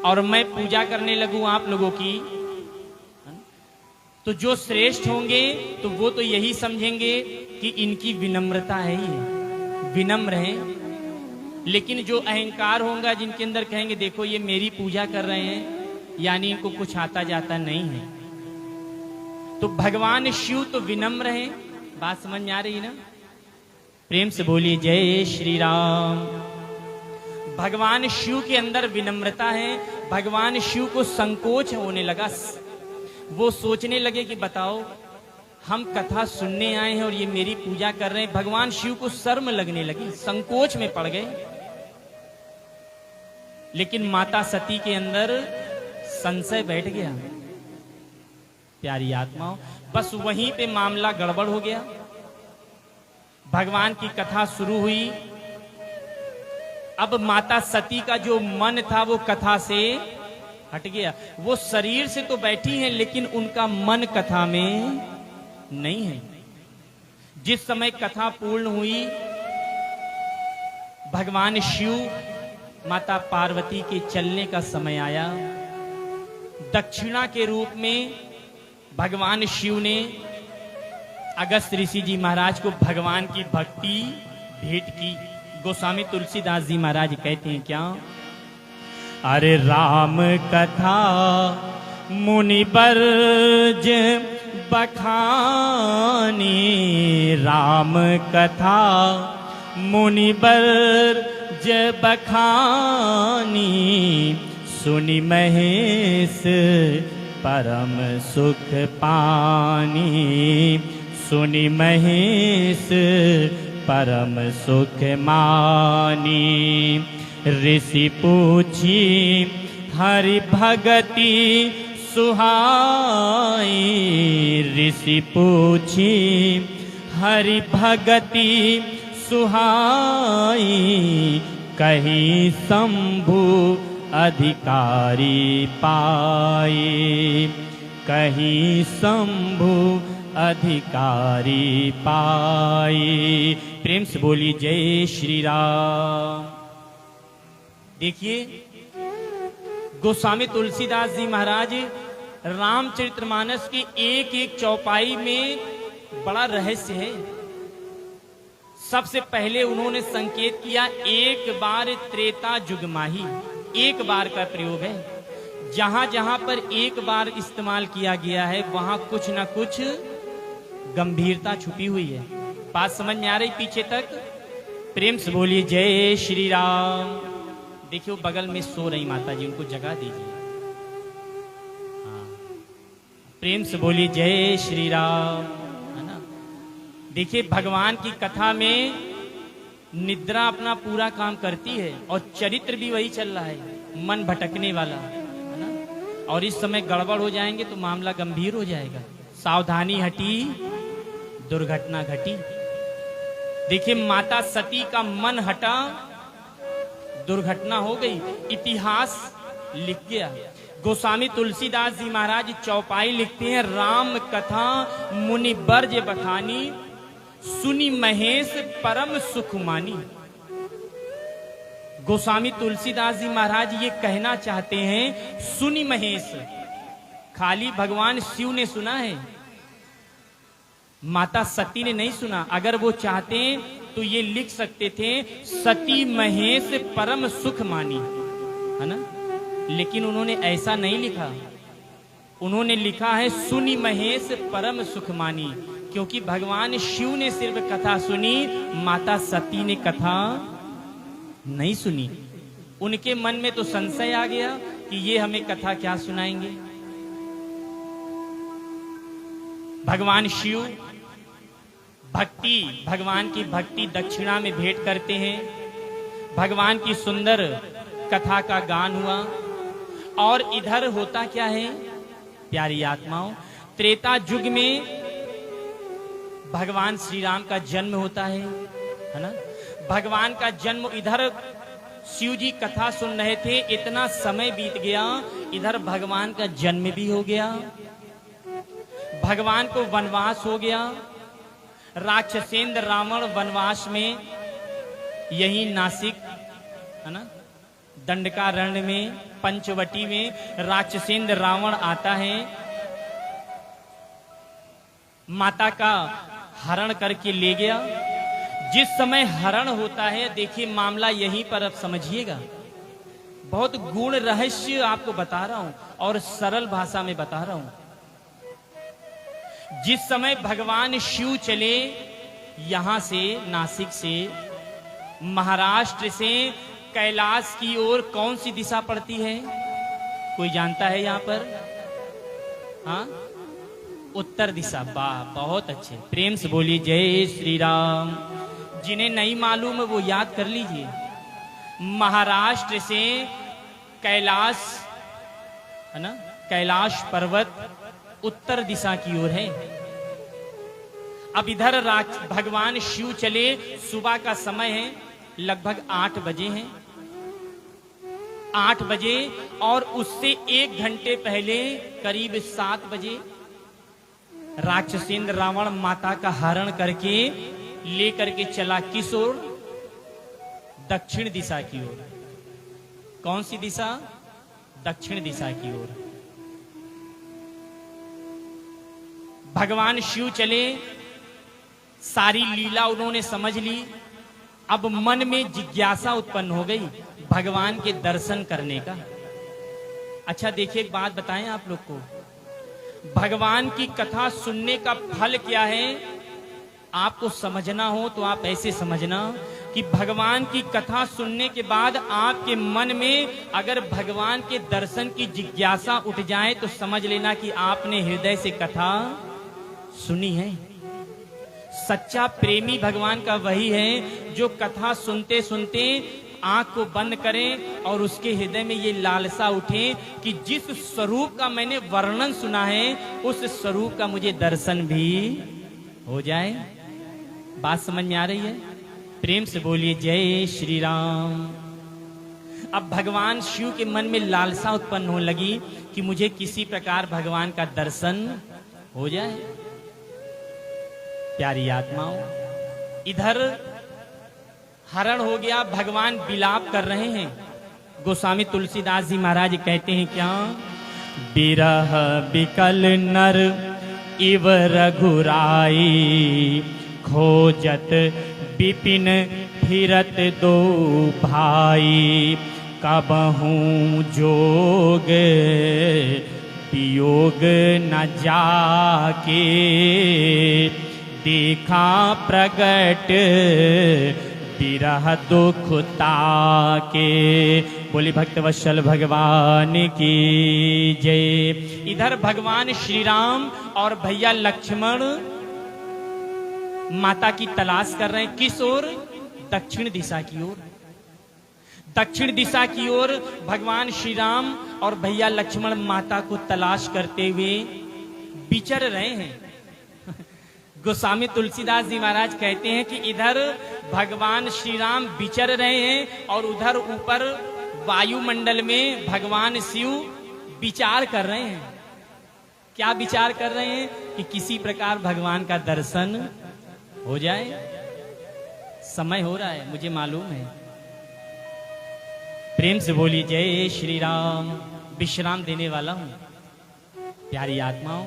और मैं पूजा करने लगूं आप लोगों की, तो जो श्रेष्ठ होंगे तो वो तो यही समझेंगे कि इनकी विनम्रता है, ये विनम्र हैं। लेकिन जो अहंकार होगा, जिनके अंदर कहेंगे देखो ये मेरी पूजा कर रहे हैं, यानी इनको कुछ आता जाता नहीं है। तो भगवान शिव तो विनम्र हैं। बात समझ में आ रही है ना? प्रेम से बोलिए जय श्री राम। भगवान शिव के अंदर विनम्रता है, भगवान शिव को संकोच होने लगा। वो सोचने लगे कि बताओ, हम कथा सुनने आए हैं और ये मेरी पूजा कर रहे हैं। भगवान शिव को शर्म लगने लगी, संकोच में पड़ गए। लेकिन माता सती के अंदर संशय बैठ गया। प्यारी आत्माओं, बस वहीं पे मामला गड़बड़ हो गया। भगवान की कथा शुरू हुई। अब माता सती का जो मन था वो कथा से हट गया। वो शरीर से तो बैठी हैं, लेकिन उनका मन कथा में नहीं है। जिस समय कथा पूर्ण हुई, भगवान शिव माता पार्वती के चलने का समय आया। दक्षिणा के रूप में भगवान शिव ने अगस्त ऋषि जी महाराज को भगवान की भक्ति भेंट की। गोस्वामी तुलसीदास जी महाराज कहते हैं क्या? अरे राम कथा मुनि बरज बखानी, राम कथा मुनि बरज बखानी, सुनि महेश परम सुख पानी, सुनि महेश परम सुख मानी। ऋषि पूछी हरि भगति सुहाई, ऋषि पूछी हरि भगति सुहाई, कहीं शंभु अधिकारी पाई, कहीं शंभु अधिकारी पाई। प्रेम से बोली जय श्री राम। देखिए, गोस्वामी तुलसीदास जी महाराज रामचरितमानस की एक एक चौपाई में बड़ा रहस्य है। सबसे पहले उन्होंने संकेत किया, एक बार त्रेता जुग माही। एक बार का प्रयोग है। जहां जहां पर एक बार इस्तेमाल किया गया है, वहां कुछ ना कुछ गंभीरता छुपी हुई है। बात समझ में आ रही पीछे तक? प्रेम से बोलिए जय श्री राम। देखिए, वो बगल में सो रही माता जी, उनको जगा दीजिए। हाँ, प्रेम से बोलिए जय श्री राम, है ना। देखिए, भगवान की कथा में निद्रा अपना पूरा काम करती है और चरित्र भी वही चल रहा है, मन भटकने वाला, है ना। और इस समय गड़बड़ हो जाएंगे तो मामला गंभीर हो जाएगा। सावधानी हटी, दुर्घटना घटी। देखिए, माता सती का मन हटा, दुर्घटना हो गई, इतिहास लिख गया। गोस्वामी तुलसीदास जी महाराज चौपाई लिखते हैं, राम कथा मुनि बरज बखानी, सुनि महेश परम सुख मानी। गोस्वामी तुलसीदास जी महाराज ये कहना चाहते हैं, सुनि महेश, खाली भगवान शिव ने सुना है, माता सती ने नहीं सुना। अगर वो चाहते तो ये लिख सकते थे, सती महेश परम सुख मानी, है ना। लेकिन उन्होंने ऐसा नहीं लिखा। उन्होंने लिखा है, सुनि महेश परम सुख मानी, क्योंकि भगवान शिव ने सिर्फ कथा सुनी, माता सती ने कथा नहीं सुनी। उनके मन में तो संशय आ गया कि ये हमें कथा क्या सुनाएंगे। भगवान शिव भक्ति, भगवान की भक्ति दक्षिणा में भेंट करते हैं। भगवान की सुंदर कथा का गान हुआ। और इधर होता क्या है प्यारी आत्माओं, त्रेता युग में भगवान श्री राम का जन्म होता है ना। भगवान का जन्म, इधर शिव जी कथा सुन रहे थे, इतना समय बीत गया, इधर भगवान का जन्म भी हो गया, भगवान को वनवास हो गया। राक्षसेंद्र रावण वनवास में, यही नासिक, है ना, दंडकारण्य में, पंचवटी में राक्षसेंद्र रावण आता है, माता का हरण करके ले गया। जिस समय हरण होता है, देखिए मामला यहीं पर अब समझिएगा, बहुत गूढ़ रहस्य आपको बता रहा हूं और सरल भाषा में बता रहा हूं। जिस समय भगवान शिव चले यहां से, नासिक से, महाराष्ट्र से कैलाश की ओर कौन सी दिशा पड़ती है? कोई जानता है यहाँ पर? हाँ, उत्तर दिशा। वाह, बहुत अच्छे, प्रेम से बोलिए जय श्री राम। जिन्हें नहीं मालूम है वो याद कर लीजिए। महाराष्ट्र से कैलाश है ना, कैलाश पर्वत उत्तर दिशा की ओर है। अब इधर भगवान शिव चले, सुबह का समय है, लगभग 8 बजे हैं, 8 बजे, और उससे 1 घंटे पहले करीब 7 बजे राक्षसेंद्र रावण माता का हरण करके लेकर के चला किस ओर? दक्षिण दिशा की ओर। कौन सी दिशा? दक्षिण दिशा की ओर। भगवान शिव चले, सारी लीला उन्होंने समझ ली। अब मन में जिज्ञासा उत्पन्न हो गई भगवान के दर्शन करने का। अच्छा देखिए, एक बात बताएं आप लोग को, भगवान की कथा सुनने का फल क्या है आपको समझना हो तो आप ऐसे समझना कि भगवान की कथा सुनने के बाद आपके मन में अगर भगवान के दर्शन की जिज्ञासा उठ जाए तो समझ लेना कि आपने हृदय से कथा सुनी है। सच्चा प्रेमी भगवान का वही है जो कथा सुनते सुनते आंख को बंद करें और उसके हृदय में ये लालसा उठे कि जिस स्वरूप का मैंने वर्णन सुना है उस स्वरूप का मुझे दर्शन भी हो जाए। बात समझ में आ रही है? प्रेम से बोलिए जय श्री राम। अब भगवान शिव के मन में लालसा उत्पन्न होने लगी कि मुझे किसी प्रकार भगवान का दर्शन हो जाए। प्यारी आत्माओं, इधर हरण हो गया, भगवान विलाप कर रहे हैं। गोस्वामी तुलसीदास जी महाराज कहते हैं क्या? बिरह बिकल नर इव रघुराई, खोजत विपिन फिरत दो भाई, कबहूँ जोग वियोग न जाके, देखा प्रगट विरह दुख ताके। बोली भक्तवत्सल भगवान की जय। इधर भगवान श्री राम और भैया लक्ष्मण माता की तलाश कर रहे हैं। किस ओर? दक्षिण दिशा की ओर। दक्षिण दिशा की ओर भगवान श्री राम और भैया लक्ष्मण माता को तलाश करते हुए विचर रहे हैं। गोस्वामी तुलसीदास जी महाराज कहते हैं कि इधर भगवान श्री राम विचर रहे हैं और उधर ऊपर वायुमंडल में भगवान शिव विचार कर रहे हैं। क्या विचार कर रहे हैं? कि किसी प्रकार भगवान का दर्शन हो जाए। समय हो रहा है, मुझे मालूम है। प्रेम से बोलिए जय श्री राम। विश्राम देने वाला हूं प्यारी आत्माओं।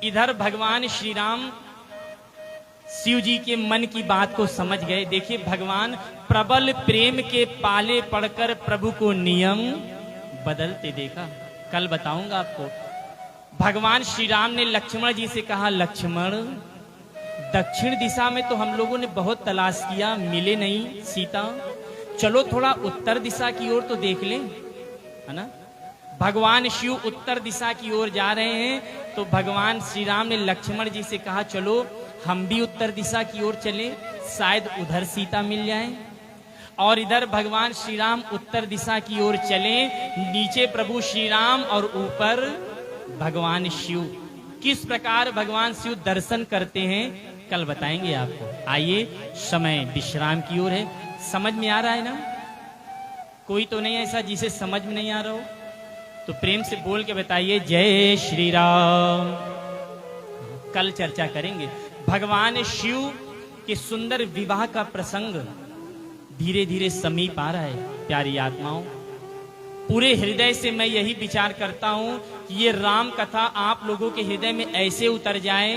इधर भगवान श्री राम शिव जी के मन की बात को समझ गए। देखिए, भगवान प्रबल प्रेम के पाले पड़कर प्रभु को नियम बदलते देखा। कल बताऊंगा आपको। भगवान श्री राम ने लक्ष्मण जी से कहा, लक्ष्मण, दक्षिण दिशा में तो हम लोगों ने बहुत तलाश किया, मिले नहीं सीता, चलो थोड़ा उत्तर दिशा की ओर तो देख लें, है ना। भगवान शिव उत्तर दिशा की ओर जा रहे हैं तो भगवान श्री राम ने लक्ष्मण जी से कहा, चलो हम भी उत्तर दिशा की ओर चलें, शायद उधर सीता मिल जाए। और इधर भगवान श्री राम उत्तर दिशा की ओर चले। नीचे प्रभु श्री राम और ऊपर भगवान शिव। किस प्रकार भगवान शिव दर्शन करते हैं कल बताएंगे आपको। आइए, समय विश्राम की ओर है। समझ में आ रहा है ना? कोई तो नहीं ऐसा जिसे समझ में नहीं आ रहा हो तो प्रेम से बोल के बताइए जय श्री राम। कल चर्चा करेंगे भगवान शिव के सुंदर विवाह का प्रसंग धीरे धीरे समीप आ रहा है। प्यारी आत्माओं, पूरे हृदय से मैं यही विचार करता हूं कि ये राम कथा आप लोगों के हृदय में ऐसे उतर जाए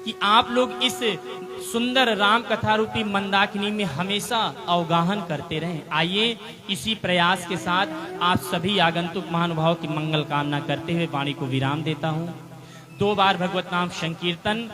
कि आप लोग इस सुंदर राम कथा रूपी मंदाकिनी में हमेशा अवगाहन करते रहें। आइए, इसी प्रयास के साथ आप सभी आगंतुक महानुभाव की मंगल कामना करते हुए वाणी को विराम देता हूं। 2 बार भगवत नाम संकीर्तन।